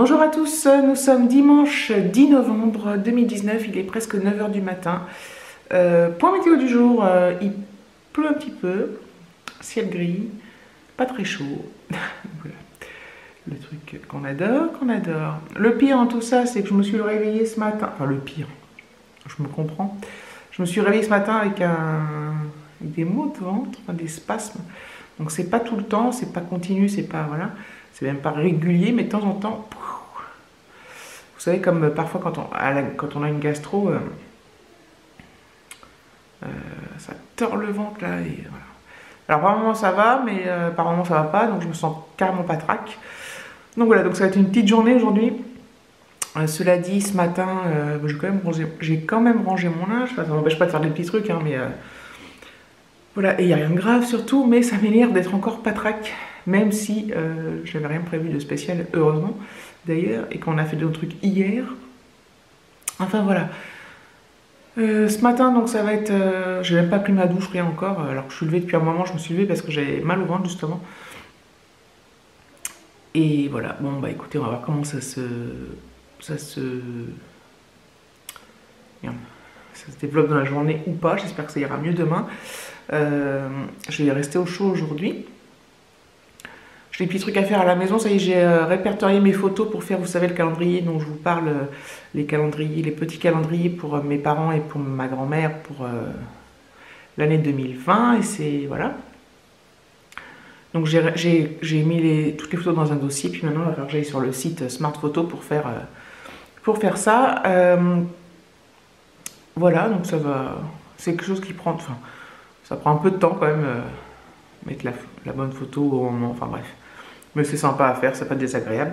Bonjour à tous, nous sommes dimanche 10 novembre 2019, il est presque 9 h du matin. Point météo du jour, il pleut un petit peu, ciel gris, pas très chaud. Voilà. Le truc qu'on adore, qu'on adore. Le pire en tout ça, c'est que je me suis réveillée ce matin, enfin le pire, je me comprends. Je me suis réveillée ce matin avec des maux de ventre, enfin des spasmes. Donc c'est pas tout le temps, c'est pas continu, c'est pas, voilà, c'est même pas régulier, mais de temps en temps, vous savez, comme parfois quand on a une gastro, ça tord le ventre là, et voilà. Alors par moment ça va, mais par moment ça va pas, donc je me sens carrément patraque. Donc voilà, donc ça va être une petite journée aujourd'hui. Cela dit, ce matin, j'ai quand même rangé mon linge, enfin, ça m'empêche pas de faire des petits trucs, hein, mais voilà, et il n'y a rien de grave surtout, mais ça m'énerve d'être encore patraque, même si je n'avais rien prévu de spécial, heureusement d'ailleurs, et qu'on a fait d'autres trucs hier. Enfin voilà. Ce matin, donc ça va être... j'ai même pas pris ma douche, rien encore, alors que je suis levée depuis un moment, je me suis levée parce que j'avais mal au ventre justement. Et voilà, bon bah écoutez, on va voir comment ça se développe dans la journée ou pas, j'espère que ça ira mieux demain. Je vais rester au chaud aujourd'hui. J'ai des petits trucs à faire à la maison, ça y est, j'ai répertorié mes photos pour faire, vous savez, le calendrier dont je vous parle, les calendriers, les petits calendriers pour mes parents et pour ma grand-mère pour l'année 2020, et c'est, voilà. Donc j'ai mis toutes les photos dans un dossier, puis maintenant, il va falloir que j'aille sur le site Smart Photo pour faire ça. Voilà, donc ça va, c'est quelque chose qui prend, enfin, ça prend un peu de temps quand même, mettre la bonne photo au moment, enfin bref. Mais c'est sympa à faire, c'est pas désagréable.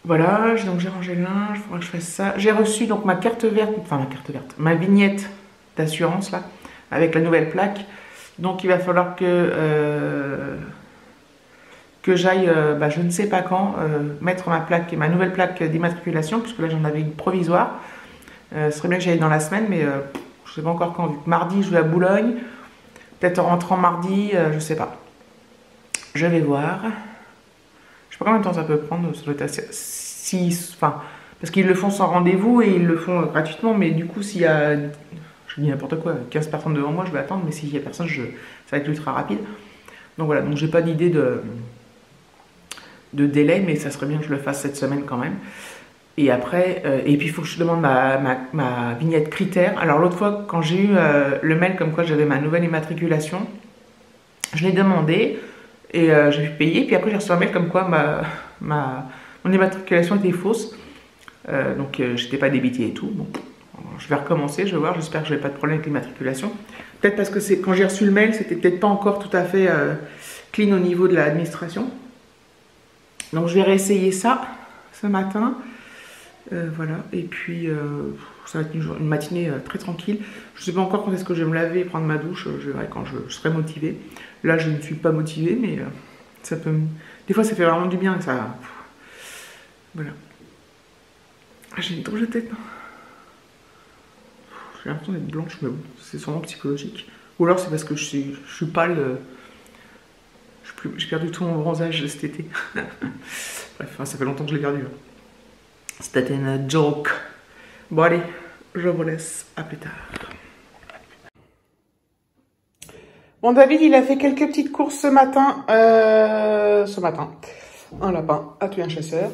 Voilà, donc j'ai rangé le linge, il faudra que je fasse ça. J'ai reçu donc ma carte verte, ma vignette d'assurance là, avec la nouvelle plaque. Donc il va falloir que j'aille, je ne sais pas quand, mettre ma nouvelle plaque d'immatriculation, puisque là j'en avais une provisoire. Ce serait bien que j'aille dans la semaine, mais je ne sais pas encore quand, vu que mardi je vais à Boulogne, peut-être en rentrant mardi, je ne sais pas. Je vais voir. Je sais pas combien de temps ça peut prendre, ça doit être assez... parce qu'ils le font sans rendez-vous et ils le font gratuitement, mais du coup s'il y a, je dis n'importe quoi, 15 personnes devant moi, je vais attendre, mais s'il y a personne, ça va être ultra rapide. Donc voilà, donc j'ai pas d'idée de délai, mais ça serait bien que je le fasse cette semaine quand même. Et après, et puis il faut que je demande ma vignette critère. Alors l'autre fois, quand j'ai eu le mail comme quoi j'avais ma nouvelle immatriculation, je l'ai demandé et j'ai pu payer. Puis après j'ai reçu un mail comme quoi mon immatriculation était fausse. Donc j'étais pas débitée et tout. Bon, je vais recommencer, je vais voir, j'espère que je n'ai pas de problème avec l'immatriculation. Peut-être parce que quand j'ai reçu le mail, c'était peut-être pas encore tout à fait clean au niveau de l'administration. Donc je vais réessayer ça ce matin. Voilà, et puis ça va être une matinée très tranquille. Je ne sais pas encore quand est-ce que je vais me laver et prendre ma douche, je verrai quand je serai motivée. Là, je ne suis pas motivée, mais ça peut des fois, ça fait vraiment du bien. Ça... Voilà. J'ai une drôle de tête. J'ai l'impression d'être blanche, mais bon, c'est sûrement psychologique. Ou alors c'est parce que je suis pâle. J'ai perdu tout mon bronzage cet été. Bref, ça fait longtemps que je l'ai perdu. C'était une joke. Bon allez, je vous laisse, à plus tard. Bon, David, il a fait quelques petites courses ce matin. Un lapin, a tué un chasseur.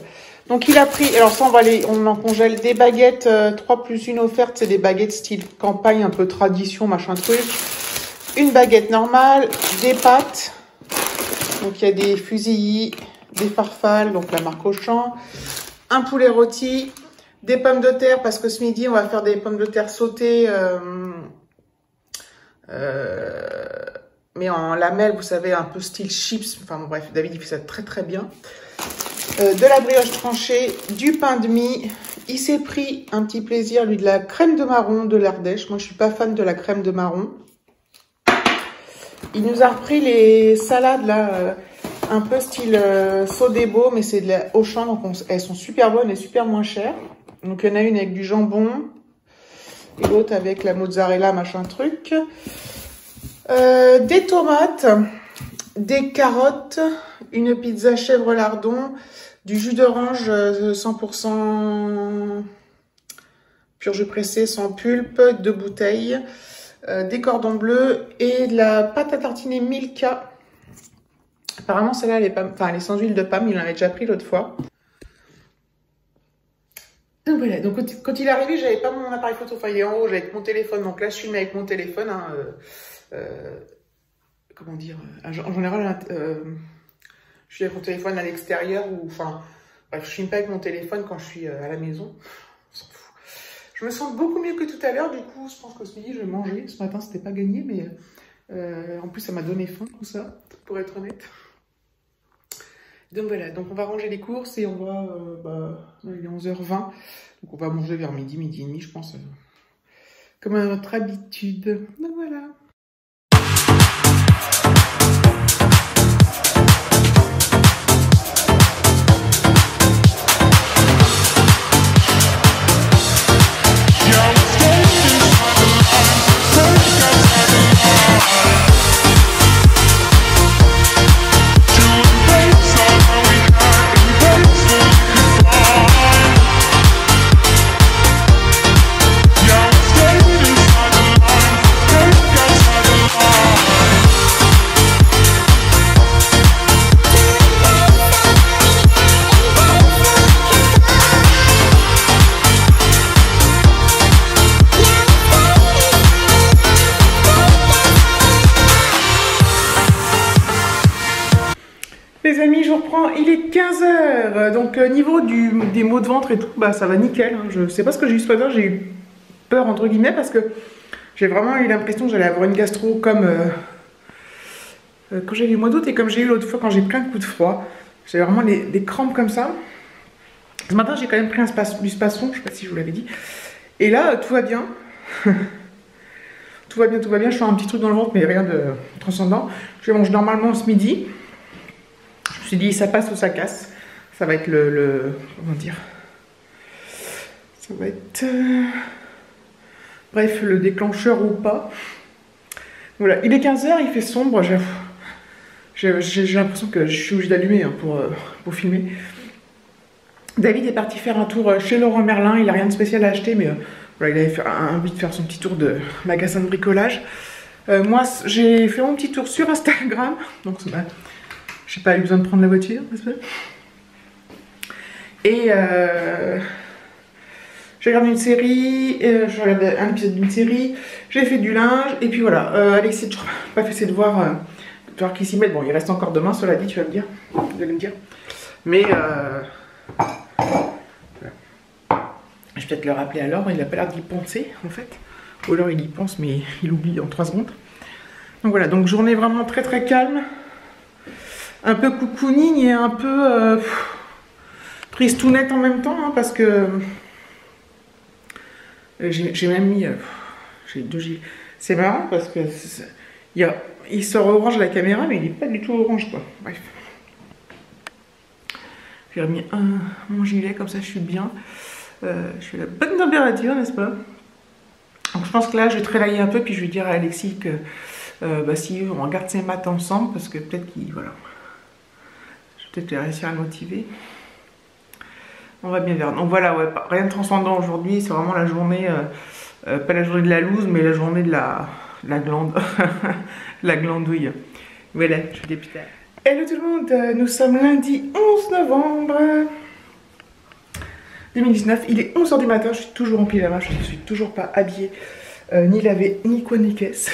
Donc il a pris, alors ça on en congèle des baguettes, 3+1 offerte, c'est des baguettes style campagne, un peu tradition, machin truc. Une baguette normale, des pâtes. Donc il y a des fusillis, des farfales, donc la marque Auchan. Un poulet rôti, des pommes de terre, parce que ce midi, on va faire des pommes de terre sautées, mais en lamelles, vous savez, un peu style chips. Enfin bon, bref, David, il fait ça très très bien. De la brioche tranchée, du pain de mie. Il s'est pris un petit plaisir, lui, de la crème de marron de l'Ardèche. Moi, je suis pas fan de la crème de marron. Il nous a repris les salades, là... un peu style Sodebo, mais c'est de la Auchan, donc elles sont super bonnes et super moins chères. Donc il y en a une avec du jambon et l'autre avec la mozzarella, machin truc. Des tomates, des carottes, une pizza chèvre lardon, du jus d'orange 100% purge pressée sans pulpe, 2 bouteilles, des cordons bleus et de la pâte à tartiner Milka. Apparemment, celle-là, elle est pas, enfin, elle est sans huile de palme, il en avait déjà pris l'autre fois. Donc voilà, donc quand il est arrivé, j'avais pas mon appareil photo, enfin il est en haut, j'avais mon téléphone, donc là je filme avec mon téléphone, hein, comment dire, en général, je suis avec mon téléphone à l'extérieur, ou enfin, bref, je filme pas avec mon téléphone quand je suis à la maison, on s'en fout. Je me sens beaucoup mieux que tout à l'heure, du coup, je pense que ce midi, je vais manger, ce matin, c'était pas gagné, mais en plus, ça m'a donné faim, tout ça, pour être honnête. Donc voilà, donc on va ranger les courses et on va, il est 11h20, donc on va manger vers midi, midi et demi, je pense, comme à notre habitude. Donc voilà. Les amis, je reprends, il est 15h, donc niveau des maux de ventre et tout, bah ça va nickel, hein. Je sais pas ce que j'ai eu ce matin, j'ai eu peur entre guillemets parce que j'ai vraiment eu l'impression que j'allais avoir une gastro comme quand j'ai eu le mois d'août et comme j'ai eu l'autre fois quand j'ai pris un coup de froid. J'ai vraiment des crampes comme ça. Ce matin j'ai quand même pris du Spasson, je sais pas si je vous l'avais dit, et là tout va bien. Tout va bien, tout va bien, je fais un petit truc dans le ventre mais rien de transcendant. Je mange normalement ce midi. Je me suis dit, ça passe ou ça casse. Ça va être comment dire, ça va être... bref, le déclencheur ou pas. Voilà, il est 15h, il fait sombre. J'ai l'impression que je suis obligée d'allumer, hein, pour filmer. David est parti faire un tour chez Leroy Merlin. Il n'a rien de spécial à acheter, mais voilà, il avait envie de faire son petit tour de magasin de bricolage. Moi, j'ai fait mon petit tour sur Instagram. Donc, j'ai pas eu besoin de prendre la voiture, n'est-ce pas? Et j'ai regardé une série, j'ai regardé un épisode d'une série, j'ai fait du linge, et puis voilà. Alexis, je n'ai pas fait ses devoirs, qu'il s'y mette. Bon, il reste encore demain, cela dit, tu vas me dire. Mais je vais peut-être le rappeler à l'ordre, il n'a pas l'air d'y penser, en fait. Ou alors il y pense, mais il oublie en 3 secondes. Donc voilà, donc journée vraiment très très calme. Un peu coucounine et un peu tristounette en même temps, hein, parce que j'ai même mis... j'ai 2 gilets. C'est marrant parce que il sort orange à la caméra, mais il n'est pas du tout orange, quoi. Bref. J'ai remis mon gilet, comme ça je suis bien. Je suis à la bonne température, n'est-ce pas? Donc je pense que là, je vais travailler un peu, puis je vais dire à Alexis que si on regarde ses maths ensemble, parce que peut-être qu'il... Voilà. Peut-être réussir à le motiver. On va bien vers. Donc voilà, ouais, rien de transcendant aujourd'hui. C'est vraiment la journée, pas la journée de la loose, mais la journée de la glande. La glandouille. Voilà, je suis députée. Hello tout le monde, nous sommes lundi 11 novembre 2019. Il est 11h du matin, je suis toujours en pyjama, je ne suis toujours pas habillée, ni lavée, ni quoi, ni caisse.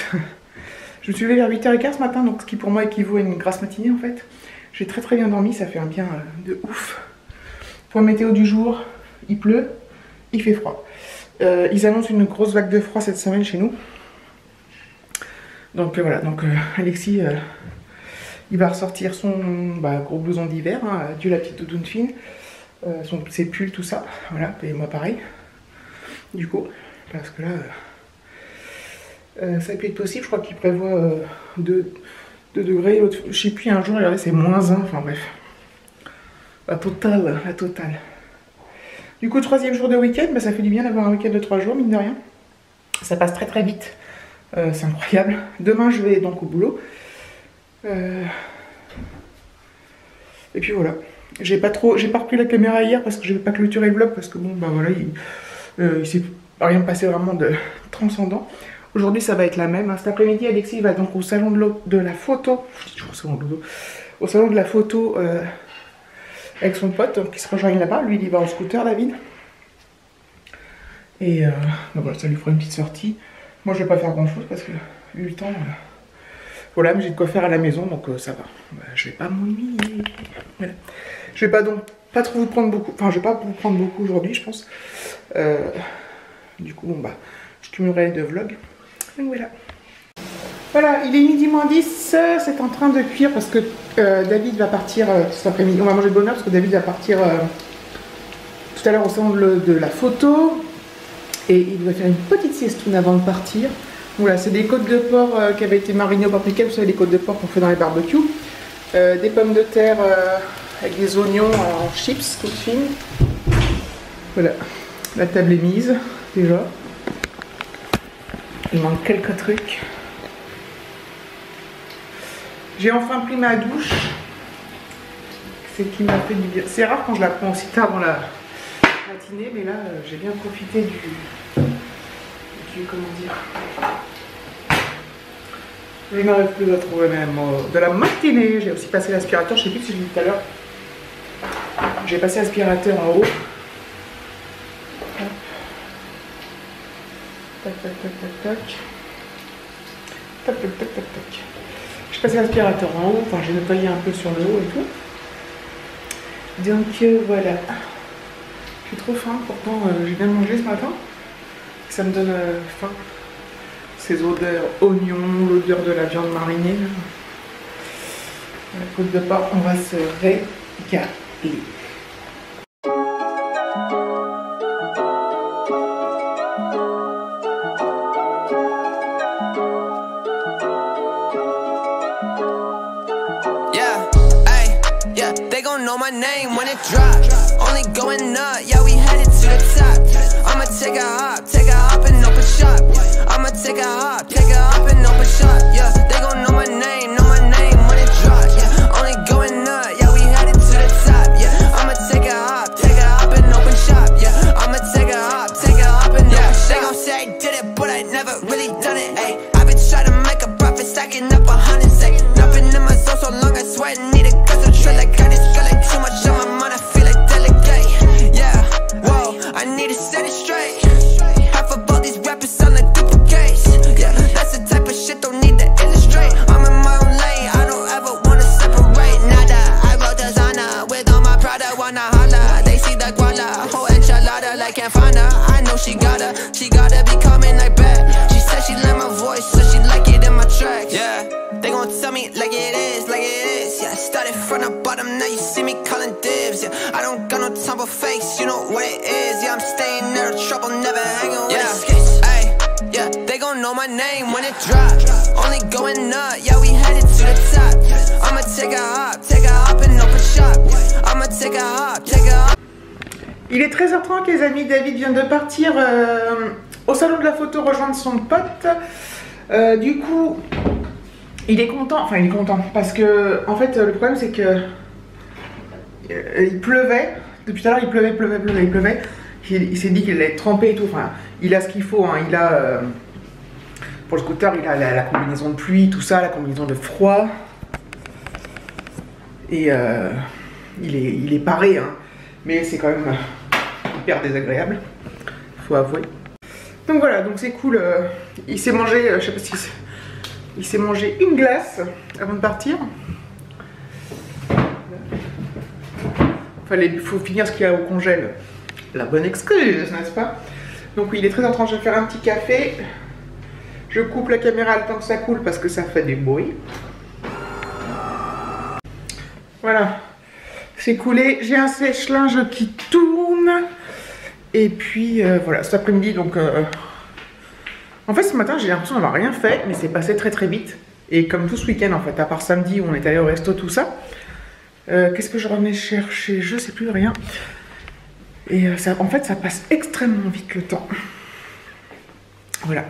Je me suis levée vers 8h15 ce matin, donc ce qui pour moi équivaut à une grasse matinée en fait. J'ai très très bien dormi, ça fait un bien de ouf. Pour la météo du jour, il pleut, il fait froid. Ils annoncent une grosse vague de froid cette semaine chez nous. Donc voilà, donc Alexis, il va ressortir son gros blouson d'hiver, hein, adieu la petite doudoune fine, ses pulls, tout ça. Voilà, et moi pareil. Du coup, parce que là, ça peut être possible, je crois qu'il prévoit 2 degrés, je sais plus, un jour, regardez, c'est -1, enfin bref. La totale, la totale. Du coup, 3e jour de week-end, ça fait du bien d'avoir un week-end de 3 jours, mine de rien. Ça passe très très vite, c'est incroyable. Demain, je vais donc au boulot. Et puis voilà. J'ai pas repris la caméra hier parce que je vais pas clôturer le vlog parce que bon bah voilà, il s'est rien passé vraiment de transcendant. Aujourd'hui ça va être la même. Cet après-midi Alexis va donc au salon de la photo. Au salon de la photo avec son pote qui se rejoignent là-bas. Lui il y va en scooter, David. Et donc voilà, ça lui fera une petite sortie. Moi je vais pas faire grand chose parce que eu le temps. Voilà, mais j'ai de quoi faire à la maison donc ça va. Je vais pas m'ennuyer. Voilà. Je vais pas trop vous prendre beaucoup. Enfin, je vais pas vous prendre beaucoup aujourd'hui, je pense. Du coup, bon bah, je cumulerai les 2 vlogs. Donc voilà. Voilà, il est midi moins 10. C'est en train de cuire parce que David va partir cet après-midi. On va manger de bonne heure parce que David va partir tout à l'heure au salon de la photo. Et il va faire une petite siestoune avant de partir. Voilà, c'est des côtes de porc qui avaient été marinées au paprika. Vous savez, les côtes de porc qu'on fait dans les barbecues. Des pommes de terre avec des oignons en chips toutes fines. Voilà, la table est mise déjà. Il manque quelques trucs. J'ai enfin pris ma douche. C'est qui m'a fait du bien. C'est rare quand je la prends aussi tard dans la matinée, mais là j'ai bien profité du comment dire. Je n'arrive plus à trouver même de la matinée. J'ai aussi passé l'aspirateur, je sais plus si je l'ai dit tout à l'heure. J'ai passé l'aspirateur en haut. Tac, tac, tac, tac, tac. Tac, tac, tac, tac, tac. J'ai passé l'aspirateur en haut, enfin j'ai nettoyé un peu sur le haut et tout. Donc voilà. J'ai trop faim, pourtant j'ai bien mangé ce matin. Ça me donne faim. Ces odeurs oignons, l'odeur de la viande marinée. La côte de porc, on va se régaler. Know my name when it drops. Only going up, yeah, we headed to the top. I'ma take a hop and open shop. I'ma take a hop and open shop. Yeah, they gon' know my name when it drops. Yeah, only going up, yeah, we headed to the top. Yeah, I'ma take a hop and open shop. Yeah, I'ma take a hop and open shop. They gon' say I did it, but I never really done it. Ayy, I've been trying to make a profit, stacking up 100. Nothing in my soul so long, I swear I need a concentrate like I just got like too much on my mind, I feel like delegate. Yeah, whoa, I need to set it straight. Half of all these rappers sound like duplicates. Yeah, that's the type of shit don't need to illustrate. I'm in my own lane, I don't ever wanna separate. Nada, I wrote designer with all my Prada, wanna holla. They see the guala, whole enchilada like can't find her. I know she gotta be coming like back. She said she like my voice, so she like it in my tracks. Yeah, they gon' tell me like it is, yeah. Started from the bottom, now you see me calling dibs. Yeah, I don't got no time for fakes, you know what it is. Yeah, I'm staying out of trouble, never hanging with escapes. Ay, yeah, they gon' know my name when it drops. Only going up, yeah, we headed to the top. I'ma take a hop and open shop. I'ma take a hop. Il est 13h30 les amis, David vient de partir au salon de la photo rejoindre son pote. Du coup, il est content parce que en fait le problème c'est que il pleuvait, depuis tout à l'heure il pleuvait. Il s'est dit qu'il allait être trempé et tout, enfin il a ce qu'il faut, hein. Il a pour le scooter il a la combinaison de pluie, tout ça, la combinaison de froid. Et il est paré, hein. Mais c'est quand même hyper désagréable, faut avouer. Donc voilà, donc c'est cool, il s'est mangé, je sais pas si il s'est mangé une glace avant de partir. Il faut finir ce qu'il y a au congèle. La bonne excuse, n'est-ce pas? Donc oui, il est 13h30, je vais faire un petit café. Je coupe la caméra le temps que ça coule parce que ça fait du bruit. Voilà, c'est coulé. J'ai un sèche-linge qui tourne. Et puis voilà, cet après-midi, donc... En fait, ce matin, j'ai l'impression d'avoir rien fait, mais c'est passé très très vite. Et comme tout ce week-end, en fait, à part samedi où on est allé au resto, tout ça. Qu'est-ce que je revenais chercher? Je sais plus, rien. Et en fait, ça passe extrêmement vite le temps. Voilà.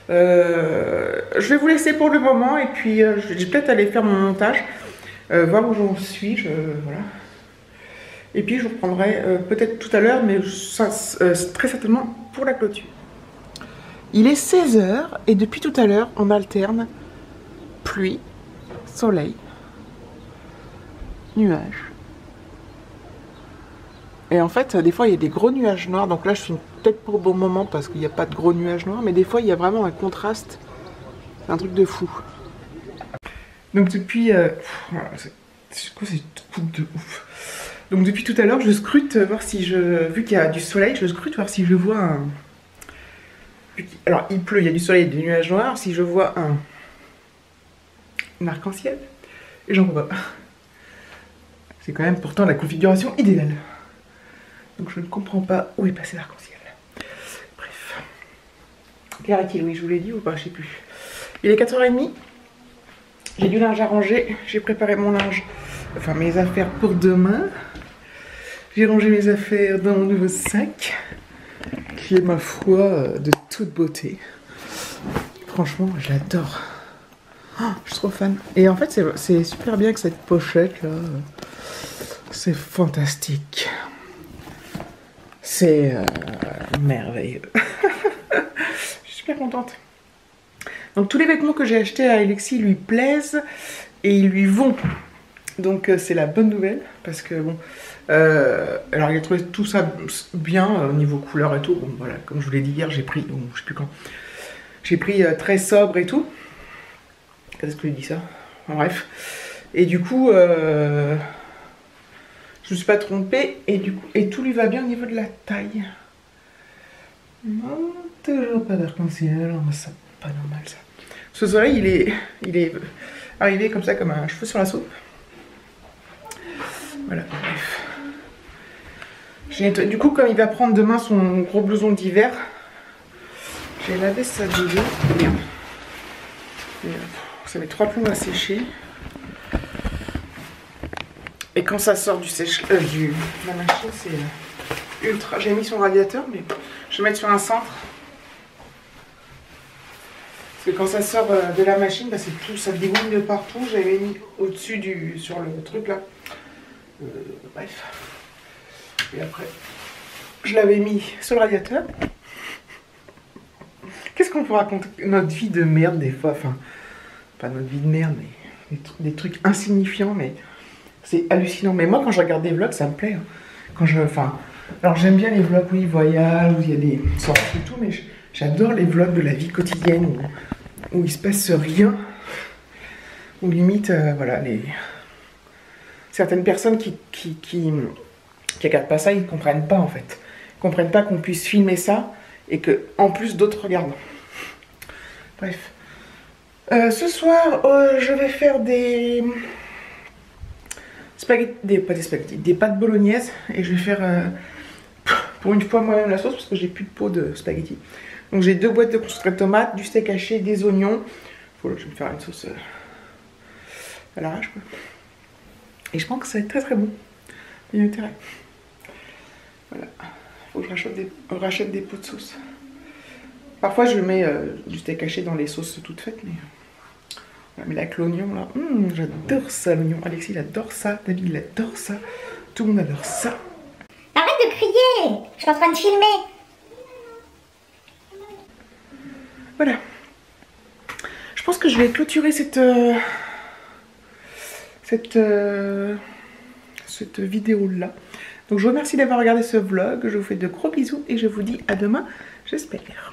Je vais vous laisser pour le moment, et puis je vais peut-être aller faire mon montage. voir où j'en suis, voilà. Et puis je reprendrai peut-être tout à l'heure, mais ça, très certainement pour la clôture. Il est 16 h et depuis tout à l'heure, on alterne pluie, soleil, nuages. Et en fait, des fois, il y a des gros nuages noirs. Donc là, je suis peut-être pas au bon moment parce qu'il n'y a pas de gros nuages noirs. Mais des fois, il y a vraiment un contraste. C'est un truc de fou. Donc depuis... c'est quoi ces trucs de ouf? Donc depuis tout à l'heure, je scrute voir si je... Vu qu'il y a du soleil, je scrute voir si je vois un... Alors, il pleut, il y a du soleil et des nuages noirs. Si je vois un arc-en-ciel, et j'en vois pas. C'est quand même pourtant la configuration idéale. Donc je ne comprends pas où est passé l'arc-en-ciel. Bref. Quelle heure est-il? Oui, je vous l'ai dit ou pas? Je sais plus. Il est 4 h 30. J'ai du linge à ranger. J'ai préparé mon linge, enfin mes affaires pour demain. J'ai rangé mes affaires dans mon nouveau sac, qui est ma foi de toute beauté. Franchement, je l'adore. Oh, je suis trop fan. Et en fait, c'est super bien que cette pochette là. C'est fantastique. C'est merveilleux. Je suis super contente. Donc tous les vêtements que j'ai achetés à Alexis lui plaisent et ils lui vont. Donc c'est la bonne nouvelle parce que bon... alors il a trouvé tout ça bien au niveau couleur et tout. Bon voilà, comme je vous l'ai dit hier, j'ai pris... Bon, je sais plus quand. J'ai pris très sobre et tout. Qu'est-ce que je lui dis ça? Enfin, bref. Et du coup... je ne me suis pas trompée et tout lui va bien au niveau de la taille. Non, toujours pas d'arc-en-ciel, c'est pas normal ça. Ce soleil, il est arrivé comme ça, comme un cheveu sur la soupe. Voilà, bref. Du coup, comme il va prendre demain son gros blouson d'hiver, j'ai lavé sa douille. Merde. Ça met 3 plombs à sécher. Et quand ça sort du la machine, c'est ultra... J'ai mis son radiateur, mais je vais mettre sur un centre. Parce que quand ça sort de la machine, bah, c'est tout, ça dégouline de partout. J'avais mis au-dessus sur le truc là. Bref. Et après, je l'avais mis sur le radiateur. Qu'est-ce qu'on peut raconter? Notre vie de merde des fois. Enfin, pas notre vie de merde, mais des trucs insignifiants, mais... C'est hallucinant, mais moi quand je regarde des vlogs, ça me plaît. Hein. Alors j'aime bien les vlogs où ils voyagent, où il y a des sorties et tout, mais j'adore les vlogs de la vie quotidienne où il se passe rien, où limite, voilà, certaines personnes qui regardent pas ça, ils comprennent pas en fait. Ils comprennent pas qu'on puisse filmer ça et que en plus d'autres regardent. Bref. Ce soir, je vais faire des pâtes bolognaises et je vais faire pour une fois moi-même la sauce parce que j'ai plus de pot de spaghetti. Donc j'ai 2 boîtes de concentré de tomates, du steak haché, des oignons. Voilà, je vais me faire une sauce à l'arrache quoi. Et je pense que ça va être très très bon. Il y a intérêt. Voilà. Faut que je rachète des pots de sauce. Parfois je mets du steak haché dans les sauces toutes faites, mais... Mais là, avec l'oignon, là, j'adore ça, l'oignon. Alexis, il adore ça. David, il adore ça. Tout le monde adore ça. Arrête de crier! Je suis en train de filmer. Voilà. Je pense que je vais clôturer cette vidéo-là. Donc, je vous remercie d'avoir regardé ce vlog. Je vous fais de gros bisous et je vous dis à demain, j'espère.